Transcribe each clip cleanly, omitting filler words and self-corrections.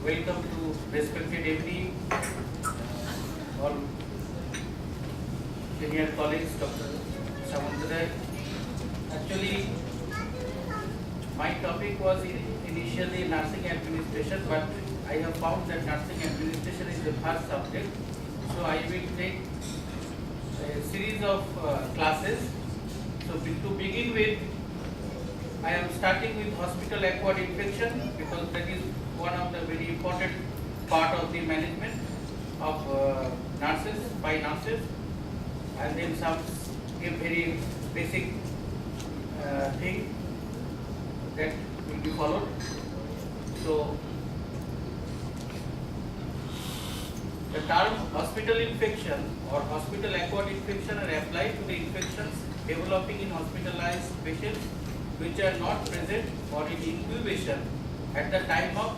Welcome to respected MD, all senior colleagues, Dr. Samantray. Actually, my topic was initially nursing administration, but I have found that nursing administration is the first subject. So I will take a series of classes. So to begin with, I am starting with hospital acquired infection because that is one of the very important part of the management of nurses by nurses, and then some a very basic thing that will be followed. So the term hospital infection or hospital acquired infection are applied to the infections developing in hospitalized patients which are not present or in incubation at the time of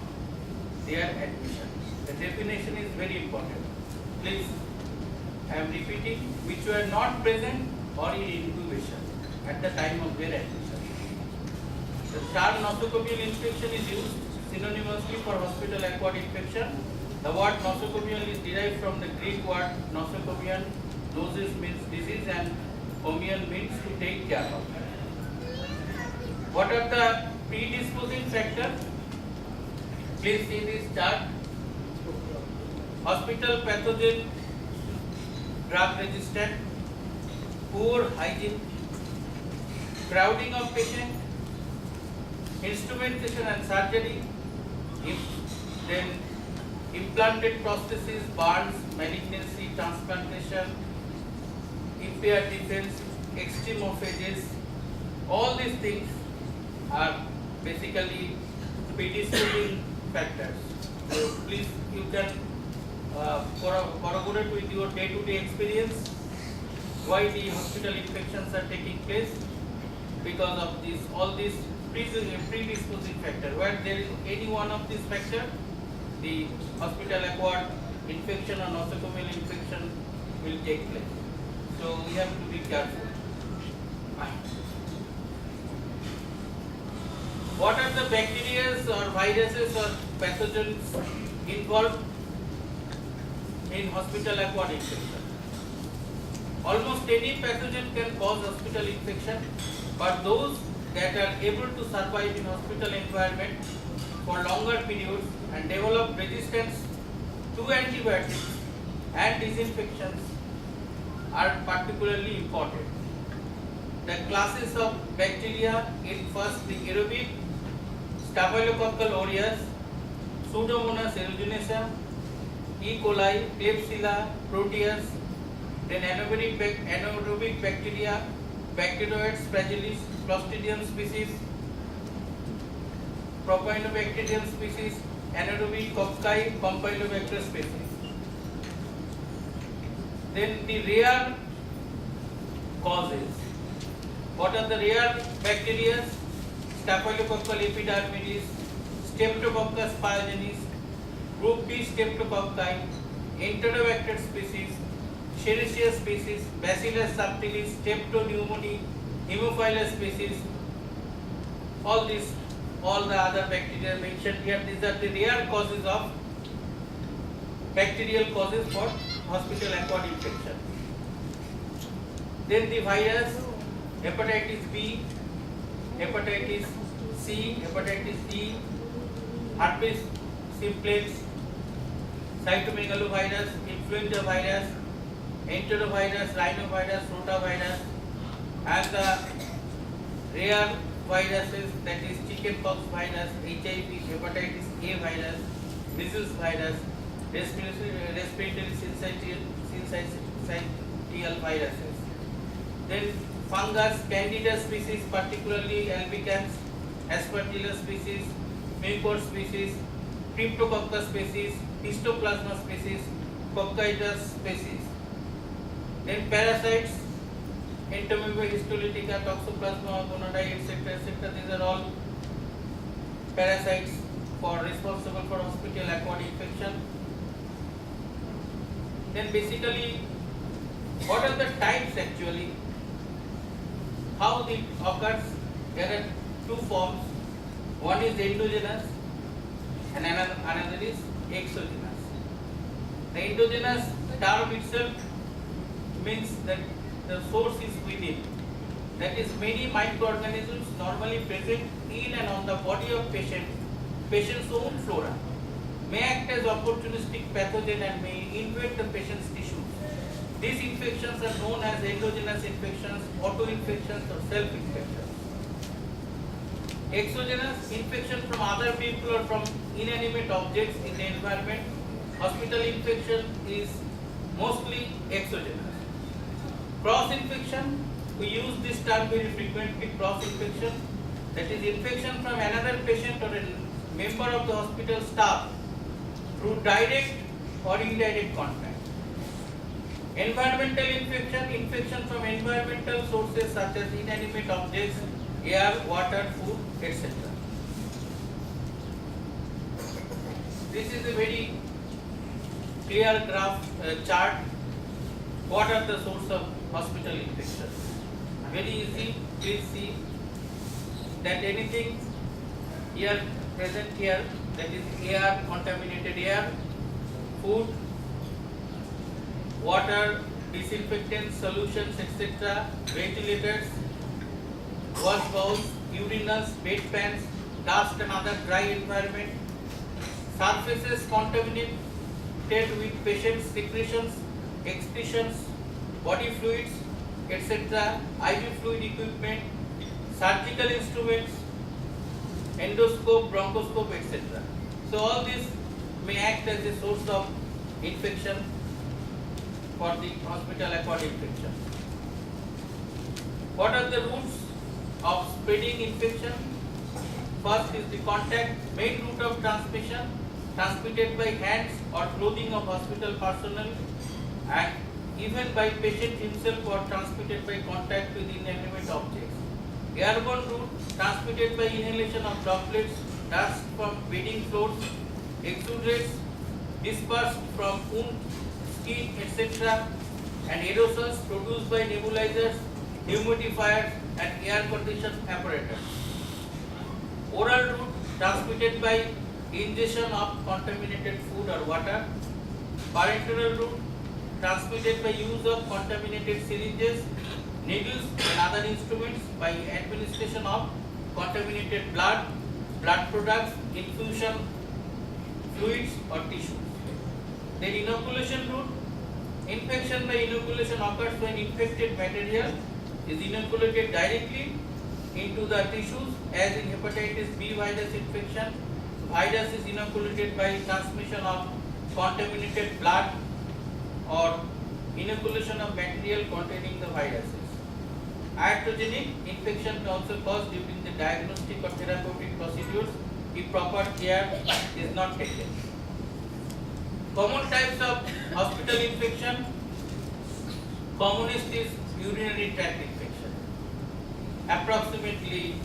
their admission. The definition is very important. Please, I am repeating, which were not present or in incubation at the time of their admission. The term nosocomial infection is used synonymously for hospital acquired infection. The word nosocomial is derived from the Greek word nosocomion. Nosis means disease and comion means to take care of. What are the predisposing factors? Please see this chart. Hospital pathogen, drug resistant, poor hygiene, crowding of patient, instrumentation and surgery, then implanted prosthesis, burns, malignancy, transplantation, impaired defense, extremophages. All these things are basically predisposing factors. So please, you can corroborate with your day-to-day experience why the hospital infections are taking place because of this, all these predisposing factors. Where there is any one of these factors, the hospital acquired infection or nosocomial infection will take place. So we have to be careful. What are the bacteria or viruses or pathogens involved in hospital acquired infection? Almost any pathogen can cause hospital infection, but those that are able to survive in hospital environment for longer periods and develop resistance to antibiotics and disinfections are particularly important. The classes of bacteria in first the aerobic, Staphylococcal aureus, Pseudomonas aeruginosa, E. coli, Klebsiella, Proteus, then anaerobic bacteria, Bacteroides fragilis, Clostridium species, Propionibacterium species, anaerobic cocci, Campylobacter species. Then the rare causes. What are the rare bacteria? Staphylococcal epidermidis, Streptococcus pyogenes, Group B Streptococci, Enterobacter species, Serratia species, Bacillus subtilis, Streptopneumoniae, Haemophilus species. All the other bacteria mentioned here, these are the rare causes of bacterial causes for hospital acquired infection. Then the virus, hepatitis B, hepatitis C, hepatitis D, herpes simplex, cytomegalovirus, influenza virus, enterovirus, rhinovirus, rotavirus, and the rare viruses, that is chickenpox virus, HIV, hepatitis A virus, measles virus, respiratory syncytial viruses. Then fungus, Candida species, particularly albicans, Aspergillus species, Mucor species, Cryptococcus species, Histoplasma species, Coccaides species. Then parasites, Entamoeba histolytica, Toxoplasma gondii, etc., etc. These are all parasites responsible for hospital acquired infection. Then basically, what are the types actually? How it occurs? There are two forms. One is endogenous and another that is exogenous. The endogenous term itself means that the source is within. That is, many microorganisms normally present in and on the body of patient's own flora, may act as opportunistic pathogen and may invade the patient's tissues. These infections are known as endogenous infections, auto-infections or self-infections. Exogenous, infection from other people or from inanimate objects in the environment. Hospital infection is mostly exogenous. Cross-infection, we use this term very frequently, cross-infection, that is infection from another patient or a member of the hospital staff through direct or indirect contact. Environmental infection, infection from environmental sources such as inanimate objects, air, water, food, etc. This is a very clear graph chart. What are the sources of hospital infections? Very easy. Please see that anything here present here, that is air, contaminated air, food, water, disinfectants, solutions, etc., ventilators, wash bowls, urinals, bedpans, dust and other dry environment, surfaces contaminated with patient's secretions, excretions, body fluids, etc., IV fluid equipment, surgical instruments, endoscope, bronchoscope, etc. So all these may act as a source of infection for the hospital-acquired infection. What are the routes of spreading infection? First is the contact, main route of transmission, transmitted by hands or clothing of hospital personnel and even by patient himself or transmitted by contact with inanimate objects. Airborne route, transmitted by inhalation of droplets, dust from bedding floors, exudates dispersed from wound, skin, etc. and aerosols produced by nebulizers, humidifiers and air conditioned apparatus. Oral route, transmitted by ingestion of contaminated food or water. Parenteral route, transmitted by use of contaminated syringes, needles and other instruments by administration of contaminated blood, blood products, infusion fluids or tissues. Then inoculation route, infection by inoculation occurs when infected material is inoculated directly into the tissues, as in hepatitis B virus infection. Virus is inoculated by transmission of contaminated blood or inoculation of material containing the viruses. Iatrogenic infection can also cause during the diagnostic or therapeutic procedures if proper care is not taken. Common types of hospital infection. Commonest is urinary tract infection, approximately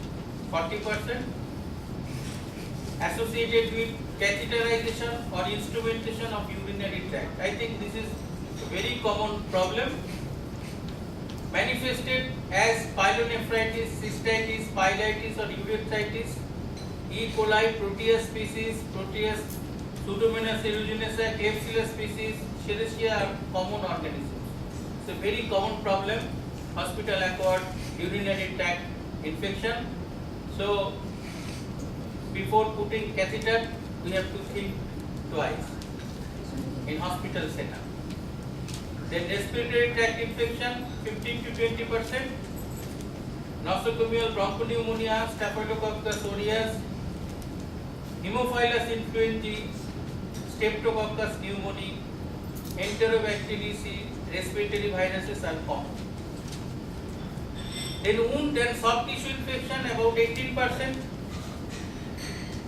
40%, associated with catheterization or instrumentation of urinary tract. I think this is a very common problem. Manifested as pyelonephritis, cystitis, pyelitis or urethritis. E. coli, Proteus species, Proteus, Pseudomonas aeruginosa, Klebsiella species, Serratia are common organisms. It's a very common problem, hospital-acquired urinary tract infection. So, before putting catheter, we have to think twice in hospital setup. Then respiratory tract infection, 15 to 20%. Nosocomial bronchopneumonia, Staphylococcus aureus, Haemophilus influenzae, Streptococcus pneumoniae, Enterobacteriaceae, respiratory viruses are common. Then wound and soft tissue infection, about 18%.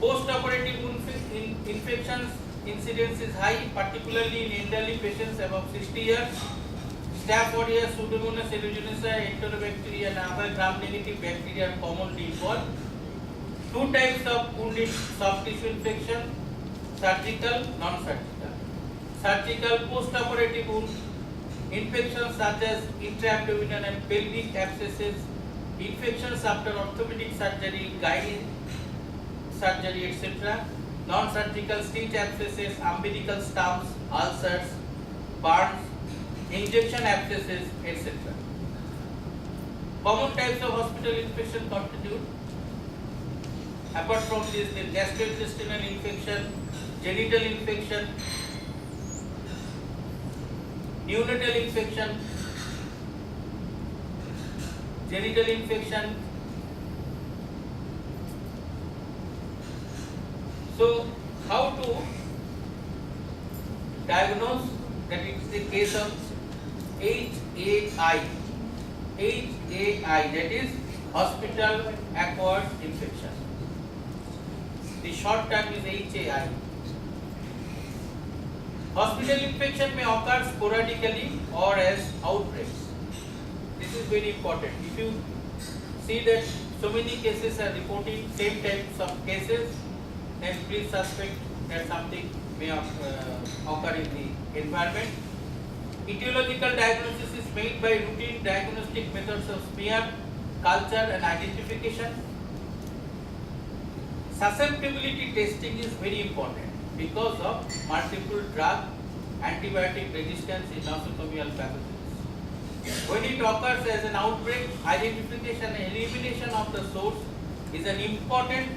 Post-operative infections incidence is high, particularly in elderly patients above 60 years. Staph aureus, Pseudomonas aeruginosa, Enterobacteria and other gram-negative bacteria are commonly involved. Two types of wounded soft tissue infection, surgical, non-surgical. Surgical post-operative wound infections such as intra-abdominal and pelvic abscesses, infections after orthopedic surgery, gynae surgery, etc. non-surgical stitch abscesses, umbilical stumps, ulcers, burns, injection abscesses, etc. Common types of hospital infection constitute, apart from this, the gastrointestinal infection, genital infection, neonatal infection, genital infection. So, how to diagnose that it is the case of HAI, that is hospital acquired infection. The short term is HAI. Hospital infection may occur sporadically or as outbreaks. This is very important. If you see that so many cases are reporting same types of cases, then please suspect that something may occur in the environment. Etiological diagnosis is made by routine diagnostic methods of smear, culture and identification. Susceptibility testing is very important because of multiple drug antibiotic resistance in nosocomial pathogens. When it occurs as an outbreak, identification and elimination of the source is an important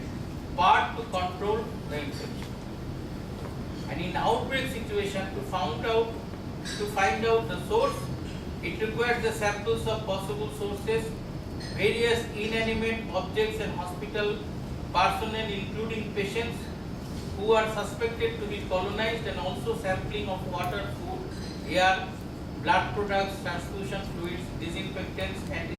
part to control the infection. And in outbreak situation, to find out the source, it requires the samples of possible sources, various inanimate objects and hospital personnel including patients who are suspected to be colonized, and also sampling of water, food, air, blood products, transfusion fluids, disinfectants and